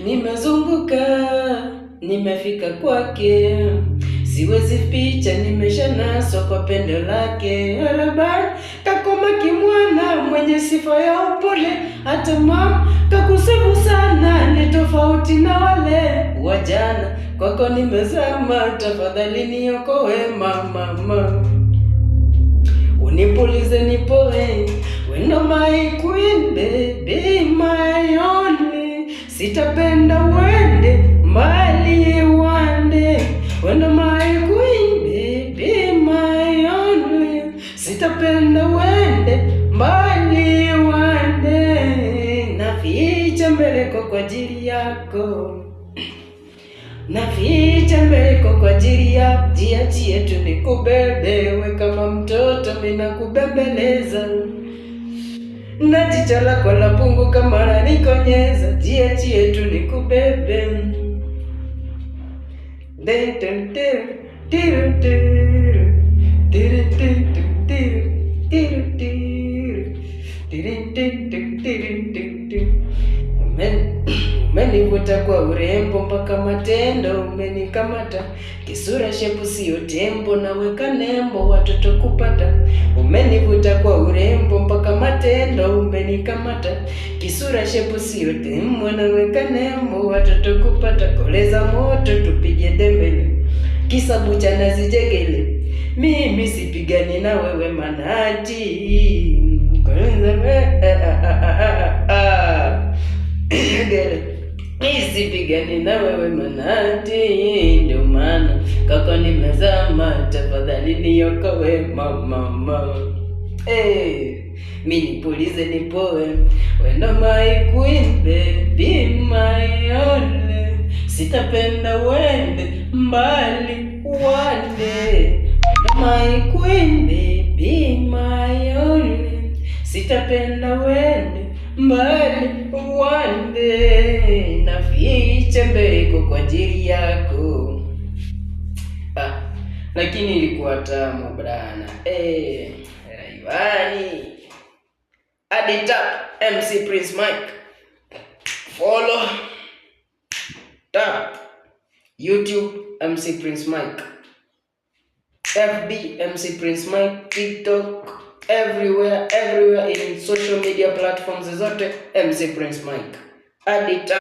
Nimezunguka, nimefika kwake, siwezi ficha, nimeshanaswa kwa pendo lake. Alabari kakoma kimwana, mwenye sifa ya upole, hata mama kakusifu sana, ni tofauti na wale wajana. Kwako nimezama, tafadhali niokoe mama. Unipulize nipoe, wendo my queen baby, my only. Sitapenda wende mbali wande, wendo my queen baby, my only. Sitapenda wende mbali wande, naficha mbeleko kwa ajili yako, naficha mbeleko kwa ajili ya jiachie tu nikubebewe kama mtoto mina kubembeleza, na jicho lako la pungu kama lanikonyeza, jiachie tu nikubebe. Umenivuta kwa urembo mpaka matendo, umenikamata kisura shepu sio tembo, naweka nembo watoto kupata. Umenivuta kwa urembo mpaka matendo, umenikamata kisura shepu sio tembo, naweka nembo watoto kupata. Koleza moto tupige dembele, kisabu cha nazi jegele, mimi sipigani na wewe manati. Nisipigani na wewe manati, ndio maana kaka nimezama, tafadhali niokoe mama. Mimi nipulize nipoe, wendo my queen baby, my only. Sitapenda wende mbali wande, my queen baby, my only. Sitapenda wende mbali wande, naficha mbeleko kwa ajili yako. Lakini ilikuwa tamu brana. Rayvanny Add it up, MC Prince Mike. Follow, tap YouTube MC Prince Mike, FB MC Prince Mike, TikTok, everywhere in social media platforms zote MC Prince Mike. Add it up.